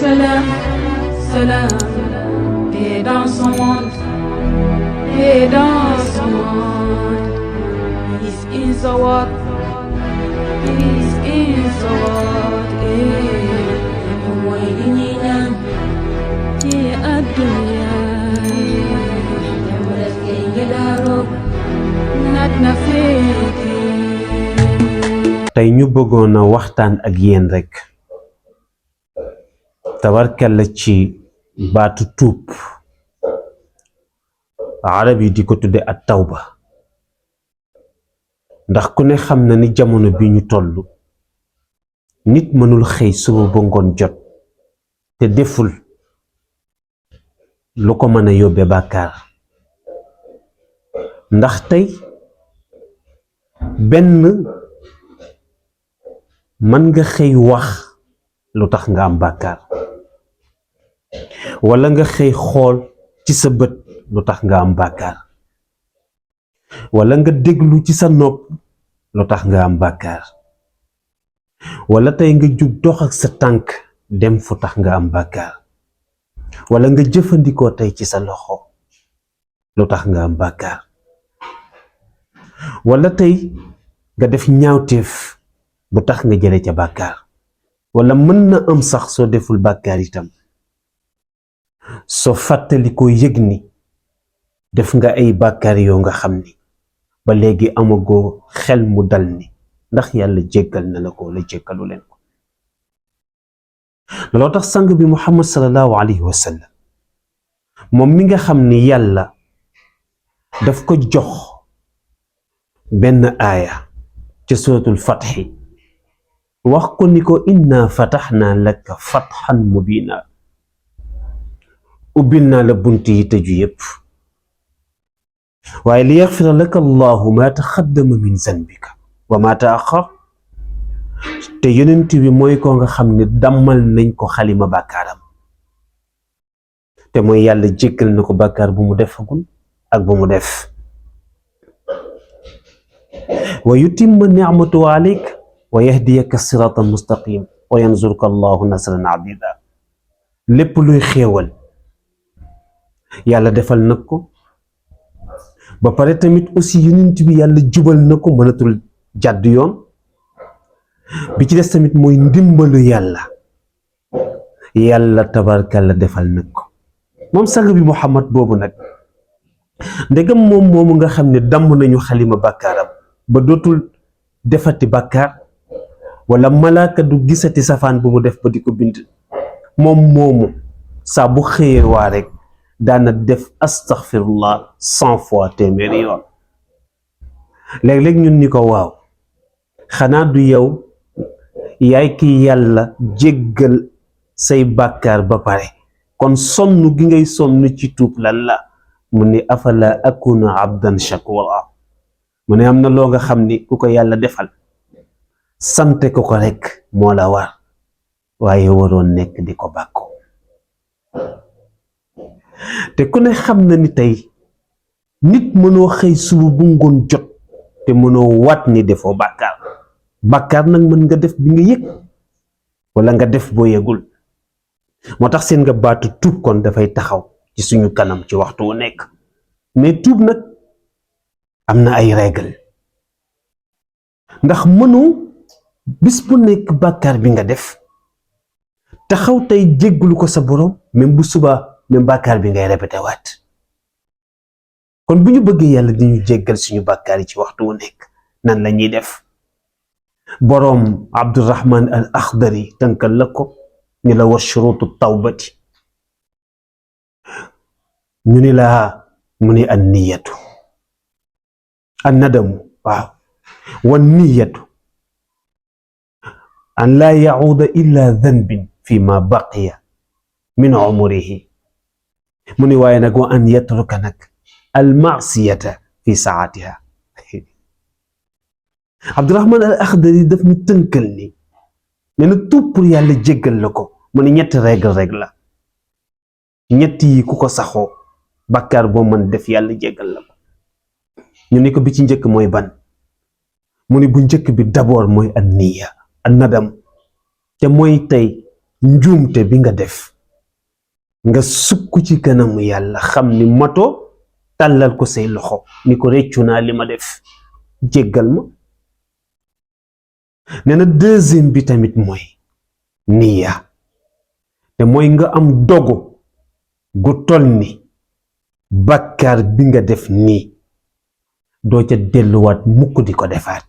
salam, salam, paix dans son monde, paix dans son monde. Peace in the world, peace in the world. Mooy li ñuy ñaan ci àdduna, dem rek ngay ngelaaroo naat na féete. tey ñu bëggoon a waxtaan ak yéen rek tabarkalla ci baatu tuub arab yi di ko tudde at tawba ndax ku ne xam na ni jamono bi ñu toll nit mënul xëy suba ba ngoon jot te deful lu ko mën a yóbbe bàkkaar ndax tey benn mën nga xëy wax lu tax nga am bàkkaar wala nga xëy xool ci sa bët lu tax nga am bàkkaar wala nga déglu ci sa nopp lu tax nga am bàkkaar wala tey nga jug dox ak sa tànk dem fu tax nga am bàkkaar wala nga jëfandikoo tey ci sa loxo lu tax nga am bàkkaar wala tey nga def ñaawteef bu tax nga jële ca bàkkaar wala mën na am sax soo deful bàkkaar itam soo fàttalikoo yëg ni def nga ay bàkkaar yoo nga xam ni ba léegi amagoo xel mu dal ni ndax yàlla jéggal na la ko wala jéggalu leen ko looloo tax sang bi Muhammad sallallahu alayhi wa sallam moom mi nga xam ni yàlla daf ko jox benn aaya ci suratul fatxi wax ko ni ko inna fataxna laka fatxan mubina ubbil naa la bunt yi tëju yépp waaye li yaxfira laka allahu ma taxaddama min zanbika wa ma taaxar te yonent bi mooy ko nga xam ne dammal nañ ko xalima bàkkaaram te mooy yàlla jéggal na ko bàkkaar bu mu defagul ak bu mu def wa yutimma nicmatahu alayk wa yahdiyaka siratan mustaqim wa yanzurka allahu nasran adida lépp luy xéewal yàlla defal na ko ba pare tamit aussi yonent bi yàlla jubal na ko mënatul jàdd yoon bi ci des tamit mooy ndimbalu yàlla tabarkalla defal na ko moom sang bi Muhammad boobu nag ndegam moom moomu nga xam ne damm nañu xalima bàkkaaram ba dootul defati bàkkaar wala malaaka du gisati safaan bu mu def ba di ko bind moom moomu saa bu xëyee waa rek daana def astaghfirullah 100 fois téeméeri yoon léeg-léeg ñun ni ko waaw xanaa du yow yaay ki yàlla jéggal say bàkkaar ba pare kon sonn gi ngay sonn ci tuub lan la mu ni afala akuna abdan shakura mu ne am na loo nga xam ni ku ko yàlla defal sante ko ko rek moo la war waaye waroon nekk di ko bàkko te ku ne xam na ni tey nit mënoo xëy suba bu ngoon jot te mënoo waat ni defoo bàkkaar bàkkaar nag mën nga def bi nga yëg wala nga def boo yëgul moo tax seen nga baatu tuub kon dafay taxaw ci suñu kanam ci waxtu wu nekk mais tuub nag am na ay règle ndax mënoo bis bu nekk bàkkaar bi nga def taxaw tey jéggulu ko sa borom même bu subaa même bàkkaar bi ngay répété waat kon bu ñu bëggee yàlla di ñu jéggal suñu bàkkaar yi ci waxtu wu nekk nan la ñuy def boroom Abdurrahman al Akhdari tënkal la ko ñu la war shurutu tawbati ñu ni laa mu ni an niyatu an nadamu waaw wan niyatu an laa yacuuda illa danbin fi ma baqiya min umrihi mu ni waaye nag wa an yatruka nag almasiyata fi saatiha Abdurrahman al Akhdari daf ñu tënkal ni nee na tuub pour yàlla jéggal la ko mu ni ñetti règle la ñett yi ku ko saxoo bàkkaar boo mën def yàlla jéggal la ko ñu ni ko bi ci njëkk mooy ban mu ni bu njëkk bi d'abord mooy an niya an nadam te mooy tey njuumte bi nga def nga sukk ci kanamu yàlla xam ni mato tàllal ko say loxo ni ko réccu naa li ma def jéggal ma. nee na deuxième bi tamit mooy niya te mooy nga am dogu gu toll ni bàkkaar bi nga def nii doo ca delluwaat mukk di ko defaat.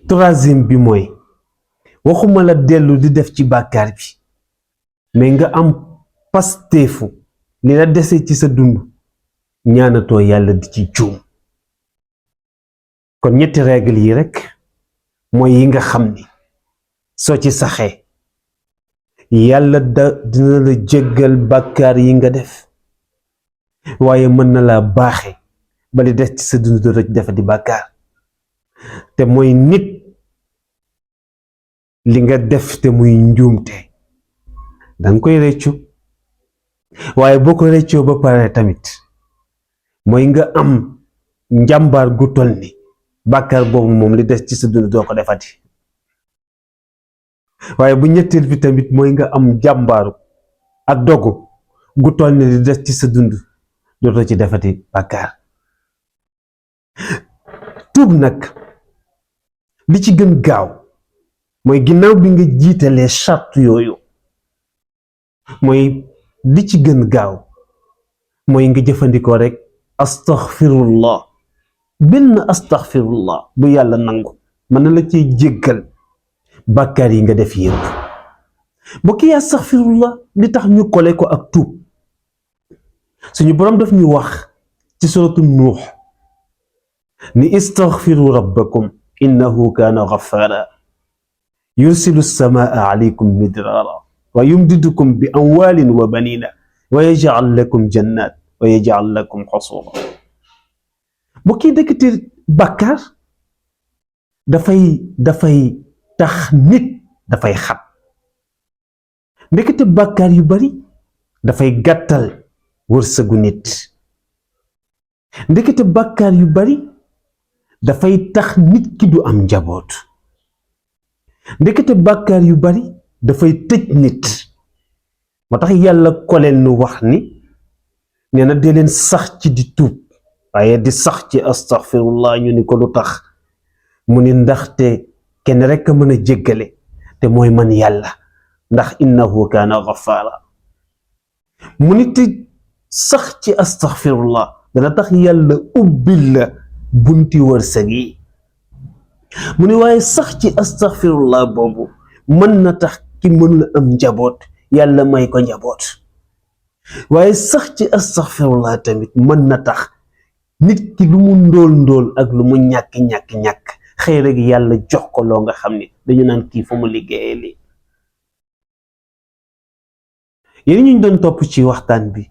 troisième bi mooy waxuma la dellu di def ci bàkkaar bi mais nga am pasteefu li la dese ci sa dund ñaanatoo yàlla di ci juum. kon ñetti règle yi rekk mooy yi nga xam ni soo ci saxee yàlla dina la jéggal bàkkaar yi nga def waaye mën na laa baaxe ba li des ci sa dund doo ci defa di bàkkaar. te mooy nit li nga def te muy njuumte danga koy réccu waaye boo ko réccoo ba pare tamit mooy nga am njàmbaar gu toll ni bàkkaar boobu moom li des ci sa dund doo ko defati. waaye bu ñetteel bi tamit mooy nga am jàmbaaru ak dogu gu toll ni li des ci sa dund dootoo ci defati bàkkaar. tuub nag li ci gën gaaw mooy ginnaaw bi nga jiitalee charte yooyu mooy li ci gën gaaw mooy nga jëfandikoo rek astaghfirullah. benn astaghfirullah bu yàlla nangu mën na la cee jéggal bàkkaar yi nga def yépp. bu kii astaghfirullah li tax ñu kole ko ak tuub suñu boroom daf ñu wax ci suratu nuux ni istaghfiru rabbakum innahu kaana ghaffara yursilu samaa alaykum midrara wa yumdidukum bi amwalin wa banina wa yaj'al lakum jannat wa yaj'al lakum qusura. bu kii dëkkati bàkkaar dafay tax nit dafay xat. ndekete bàkkaar yu bari dafay gàttal wërsëgu nit. ndekete bàkkaar yu bari dafay tax nit ki du am njaboot. ndekete bàkkaar yu bari dafay tëj nit. moo tax yàlla koleel nu wax ni nee na dee leen sax ci di tuub waaye di sax ci astaghfirullah. ñu ni ko lu tax mu ni ndaxte kenn rekk a mën a jéggale te mooy man yàlla ndax innahu kaana ghaffara. mu ni te sax ci astaghfirullah dana tax yàlla ubbil la bunti wërsëg yi. mu ni waaye sax ci astaghfirullah boobu mën na tax ki mën la am njaboot yàlla may ko njaboot. waaye sax ci astaghfirullah tamit mën na tax nit ki lu mu ndóol ak lu mu ñàkk xëy rek yàlla jox ko loo nga xam ni dañu naan kii fu mu liggéeyee lii. yéen ñu doon topp ci waxtaan bi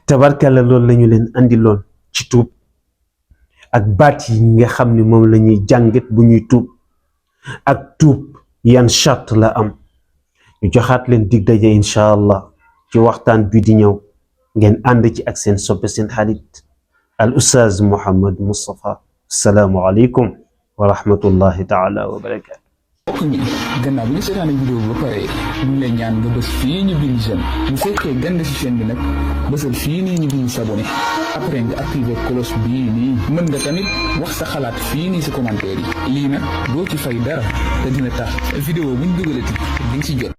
tabarkalla loolu lañu leen andiloon ci tuub ak baat yi nga xam ni moom la ñuy jàngat bu ñuy tuub ak tuub yan charte la am. ñu joxaat leen dig daje incha allah ci waxtaan bi di ñëw ngeen ànd ci ak seen soppe seen xarit al ustaaz Mouhamed Moustapha. assalaamu aleykum wa rahmatullahi taala wa barakaatu. mbokk mi gannaaw bi nga seetaan vidéo bi ba pare ñu ngi lay ñaan nga bës fii ñu bind j'aime bu fekkee gande si chaîne bi nag bësal fii nii ñu bind s'abonné après nga activé cloche bii nii mën nga tamit wax sa xalaat fii nii si commentaire yi lii nag doo ci fay dara te dina tax vidéo buñ dugalati di nga si jot.